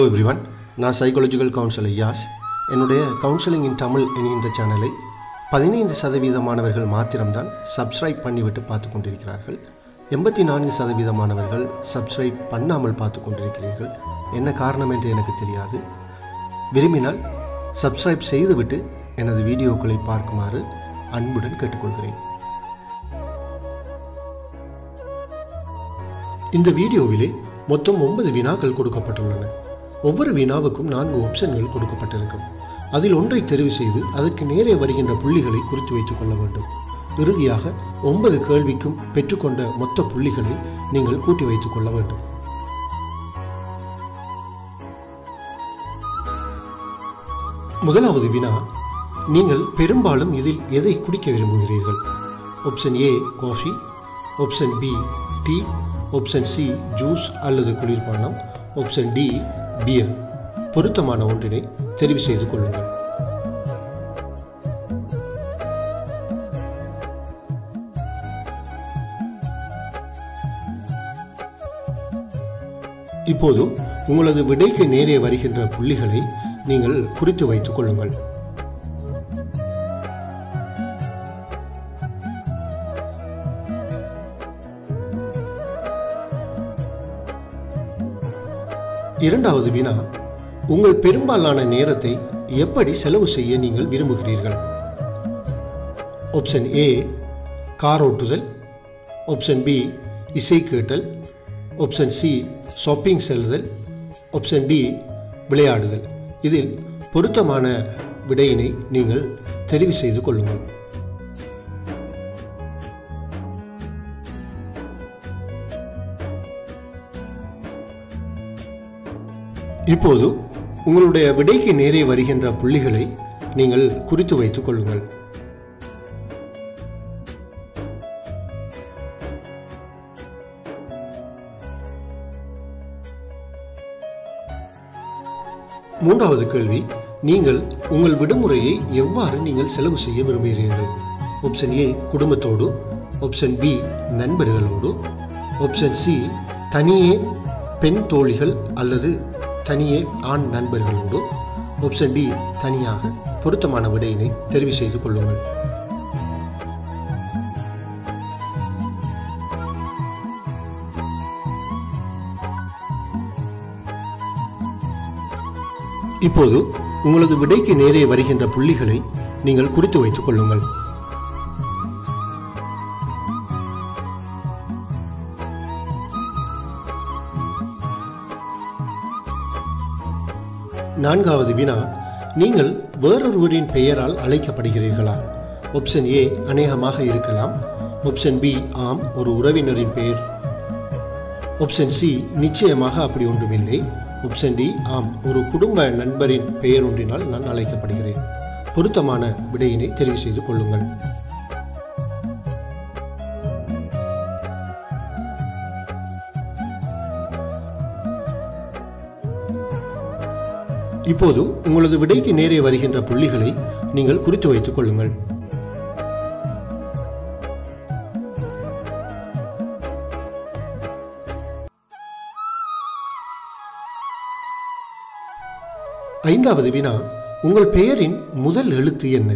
Hello everyone, நான் psychological councillor யாஸ். என்னுடைய counselling இன் தமிழ் என்கின்ற சேனலை 15% மாணவர்கள் மாத்திரம்தான் சப்ஸ்கிரைப் பண்ணிவிட்டு பார்த்து கொண்டிருக்கிறார்கள். 84% மாணவர்கள் சப்ஸ்கிரைப் பண்ணாமல் பார்த்து கொண்டிருக்கிறீர்கள். என்ன காரணம் என்று எனக்கு தெரியாது. விரும்பினால் சப்ஸ்கிரைப் செய்துவிட்டு எனது வீடியோக்களை பார்க்குமாறு அன்புடன் கேட்டுக்கொள்கிறேன். இந்த வீடியோவிலே மொத்தம் 9 வினாக்கள் கொடுக்கப்பட்டுள்ளன. ஒவ்வொரு வினாவுக்கும் 4 ஆப்ஷன்கள் கொடுக்கப்பட்டிருக்கும். அதில் ஒன்றை தெரிவு செய்து அதற்கு நேரே வருகின்ற புள்ளிகளை குறித்து வைத்துக் கொள்ள வேண்டும். இறுதியாக 9 கேள்விக்கும் பெற்றுக்கொண்ட மொத்த புள்ளிகளை நீங்கள் கூட்டி வைத்துக் கொள்ள வேண்டும். முதலாவது வினா, நீங்கள் பெரும்பாலும் இதில் எதை குடிக்க விரும்புகிறீர்கள்? Option A coffee, option P T, option C juice அல்லது குளிர்பானம், ஆப்ஷன் டி பியர். பொருத்தமான ஒன்றினை தெரிவு செய்து கொள்ளுங்கள். இப்போது உங்களது விடைக்கு நேரே வருகின்ற புள்ளிகளை நீங்கள் குறித்து வைத்துக் கொள்ளுங்கள். இரண்டாவது வினா, உங்கள் பெரும்பாலான நேரத்தை எப்படி செலவு செய்ய நீங்கள் விரும்புகிறீர்கள்? ஆப்ஷன் ஏ கார் ஓட்டுதல், ஆப்ஷன் பி இசை கேட்டல், ஆப்ஷன் சி ஷாப்பிங் செல்லுதல், ஆப்ஷன் டி விளையாடுதல். இதில் பொருத்தமான விடையினை நீங்கள் தெரிவு செய்து கொள்ளுங்கள். இப்போது உங்களுடைய விடைக்கு நேரே வருகின்ற புள்ளிகளை நீங்கள் குறித்து வைத்துக் கொள்ளுங்கள். மூன்றாவது கேள்வி, நீங்கள் உங்கள் விடுமுறையை எவ்வாறு நீங்கள் செலவு செய்ய விரும்புகிறீர்கள்? ஆப்ஷன் ஏ குடும்பத்தோடு, ஆப்ஷன் பி நண்பர்களோடு, ஆப்ஷன் சி தனியே பெண் தோழிகள் அல்லது தனியே ஆண் நண்பர்களோடு, ஆப்ஷன் டி தனியாக. பொருத்தமான விடையினை தெரிவு செய்து கொள்ளுங்கள். இப்போது உங்களது விடைக்கு நேரே வருகின்ற புள்ளிகளை நீங்கள் குறித்து வைத்துக் கொள்ளுங்கள். நான்காவது வினா, நீங்கள் வேறொருவரின் பெயரால் அழைக்கப்படுகிறீர்களா? ஆப்ஷன் ஏ அநேகமாக இருக்கலாம், ஆப்ஷன் பி ஆம் ஒரு உறவினரின் பெயர், ஆப்ஷன் சி நிச்சயமாக அப்படி ஒன்றுமில்லை, ஆப்ஷன் டி ஆம் ஒரு குடும்ப நண்பரின் பெயர் ஒன்றினால் நான் அழைக்கப்படுகிறேன். பொருத்தமான விடையினை தெரிவு செய்து கொள்ளுங்கள். இப்போது உங்களது விடைக்கு நேரே வருகின்ற புள்ளிகளை நீங்கள் குறித்து வைத்துக் கொள்ளுங்கள். ஐந்தாவது வினா, உங்கள் பெயரின் முதல் எழுத்து என்ன?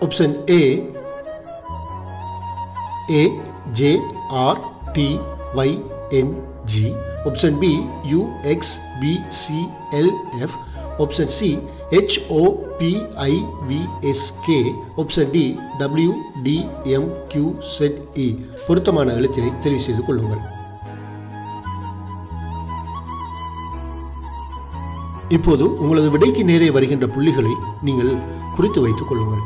Option A J R T Y N G, option B U X P C L F, option C H O P I V S K, option D W D M Q Z E. பொருத்தமான எழுத்தினை தெரிவு செய்து கொள்ளுங்கள். இப்போது உங்களது விடைக்கு நேரே வருகின்ற புள்ளிகளை நீங்கள் குறித்து வைத்துக் கொள்ளுங்கள்.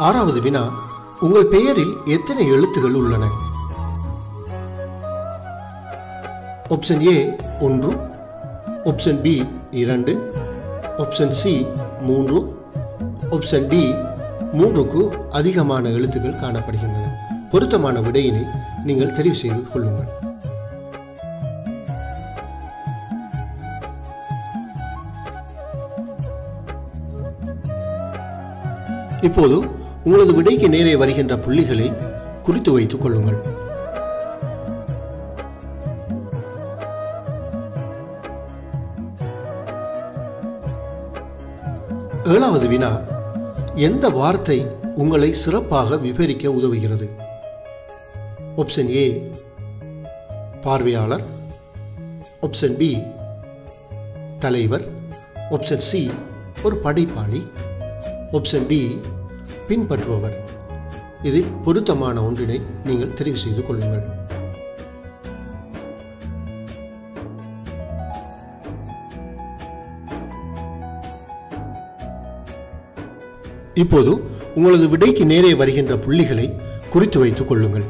ஆறாவது வினா, உங்கள் பெயரில் எத்தனை எழுத்துகள் உள்ளன? Option A 1, option B 2, option C 3, option D 3க்கு அதிகமான எழுத்துக்கள் காணப்படுகின்றன. பொருத்தமான விடையினை நீங்கள் தெரிவு செய்து கொள்ளுங்கள். இப்போது உங்களது விடைக்கு நேரே வருகின்ற புள்ளிகளை குறித்து வைத்துக் கொள்ளுங்கள். ஏழாவது வினா, எந்த வார்த்தை உங்களை சிறப்பாக விவரிக்க உதவுகிறது? ஆப்ஷன் ஏ பார்வையாளர், ஆப்ஷன் பி தலைவர், ஆப்ஷன் சி ஒரு படைப்பாளி, ஆப்ஷன் டி பின்பற்றுபவர். இதில் பொருத்தமான ஒன்றினை நீங்கள் தெரிவு செய்து கொள்ளுங்கள். இப்போது உங்களது விடைக்கு நேரே வருகின்ற புள்ளிகளை குறித்து வைத்துக் கொள்ளுங்கள்.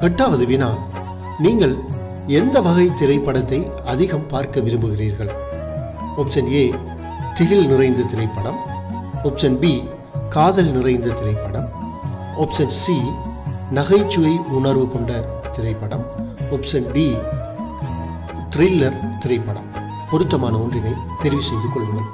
எட்டாவது வினா, நீங்கள் எந்த வகை திரைப்படத்தை அதிகம் பார்க்க விரும்புகிறீர்கள்? ஆப்ஷன் ஏ திகில் நிறைந்த திரைப்படம், ஆப்ஷன் பி காதல் நிறைந்த திரைப்படம், ஆப்ஷன் சி நகைச்சுவை உணர்வு கொண்ட திரைப்படம், ஆப்ஷன் டி த்ரில்லர் திரைப்படம். பொருத்தமான ஒன்றினை தெரிவு செய்து கொள்ளுங்கள்.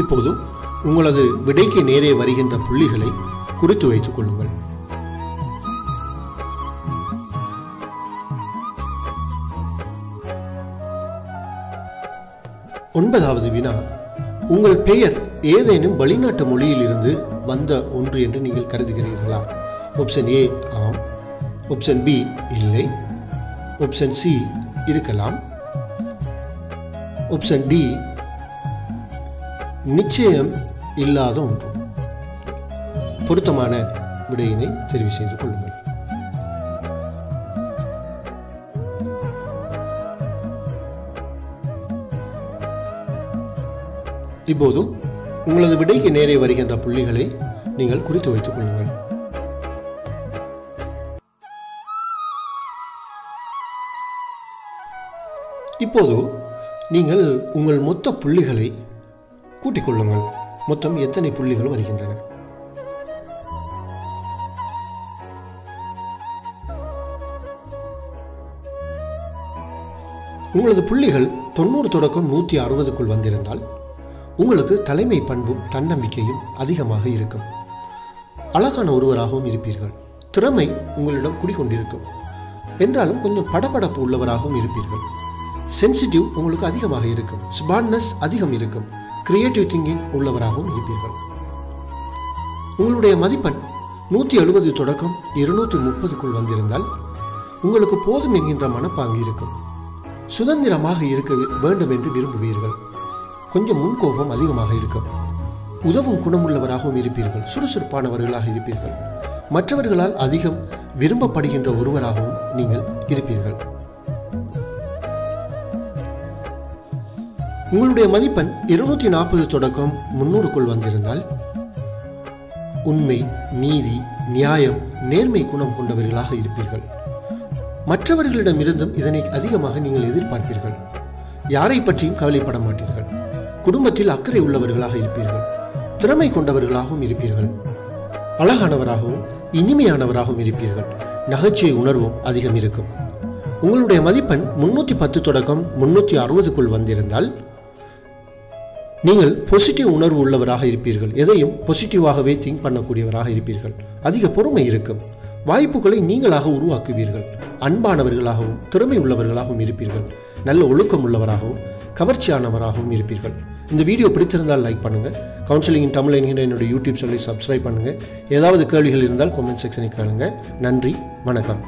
இப்போது உங்களது விடைக்கு நேரே வருகின்ற புள்ளிகளை குறித்து வைத்துக் கொள்ளுங்கள். ஒன்பதாவது வினா, உங்கள் பெயர் ஏதேனும் வெளிநாட்டு மொழியில் இருந்து வந்த ஒன்று என்று நீங்கள் கருதுகிறீர்களா? ஆப்ஷன் ஏ ஆம், ஆப்ஷன் பி இல்லை, ஆப்ஷன் சி இருக்கலாம், ஆப்ஷன் டி நிச்சயம் இல்லாத ஒன்று. பொருத்தமான விடையினை தெரிவு செய்து கொள்ளுங்கள். இப்போது உங்களது விடைக்கு நேரே வருகின்ற புள்ளிகளை நீங்கள் குறித்து வைத்துக் கொள்ளுங்கள். இப்போது நீங்கள் உங்கள் மொத்த புள்ளிகளை கூட்டிக் கொள்ளுங்கள். மொத்தம் எத்தனை புள்ளிகள் வருகின்றன? உங்களது புள்ளிகள் 90 தொடக்கம் 160க்குள் வந்திருந்தால் உங்களுக்கு தலைமை பண்பும் தன்னம்பிக்கையும் அதிகமாக இருக்கும். அழகான ஒருவராகவும் இருப்பீர்கள். திறமை உங்களிடம் குடிகொண்டிருக்கும். என்றாலும் கொஞ்சம் படபடப்பு உள்ளவராகவும் இருப்பீர்கள். சென்சிட்டிவ் உங்களுக்கு அதிகமாக இருக்கும். ஸ்மார்ட்னஸ் அதிகம் இருக்கும். கிரியேட்டிவ் திங்கிங் உள்ளவராகவும் இருப்பீர்கள். உங்களுடைய மதிப்பெண் 170 தொடக்கம் 230க்குள் வந்திருந்தால் உங்களுக்கு போதும் என்கின்ற மனப்பாங்கு இருக்கும். சுதந்திரமாக இருக்க வேண்டும் என்று விரும்புவீர்கள். கொஞ்சம் முன்கோபம் அதிகமாக இருக்கும். உதவும் குணமுள்ளவராகவும் இருப்பீர்கள். சுறுசுறுப்பானவர்களாக இருப்பீர்கள். மற்றவர்களால் அதிகம் விரும்பப்படுகின்ற ஒருவராகவும் நீங்கள் இருப்பீர்கள். உங்களுடைய மதிப்பெண் 240 தொடக்கம் 300க்குள் வந்திருந்தால் உண்மை, நீதி, நியாயம், நேர்மை குணம் கொண்டவர்களாக இருப்பீர்கள். மற்றவர்களிடமிருந்தும் இதனை அதிகமாக நீங்கள் எதிர்பார்ப்பீர்கள். யாரை பற்றியும் கவலைப்பட மாட்டீர்கள். குடும்பத்தில் அக்கறை உள்ளவர்களாக இருப்பீர்கள். திறமை கொண்டவர்களாகவும் இருப்பீர்கள். அழகானவராகவும் இனிமையானவராகவும் இருப்பீர்கள். நகைச்சுவை உணர்வும் அதிகம் இருக்கும். உங்களுடைய மதிப்பெண் 310 தொடக்கம் 360க்குள் வந்திருந்தால் நீங்கள் பாசிட்டிவ் உணர்வு உள்ளவராக இருப்பீர்கள். எதையும் பாசிட்டிவாகவே திங்க் பண்ணக்கூடியவராக இருப்பீர்கள். அதிக பொறுமை இருக்கும். வாய்ப்புகளை நீங்களாக உருவாக்குவீர்கள். அன்பானவர்களாகவும் திறமை உள்ளவர்களாகவும் இருப்பீர்கள். நல்ல ஒழுக்கம் உள்ளவராகவும் கவர்ச்சியானவராகவும் இருப்பீர்கள். இந்த வீடியோ பிடித்திருந்தால் லைக் பண்ணுங்கள். கவுன்சிலிங் இன் தமிழ் என்கிற என்னுடைய யூடியூப் சேனலை சப்ஸ்கிரைப் பண்ணுங்கள். ஏதாவது கேள்விகள் இருந்தால் கமெண்ட் செக்ஷனில் கேளுங்க. நன்றி, வணக்கம்.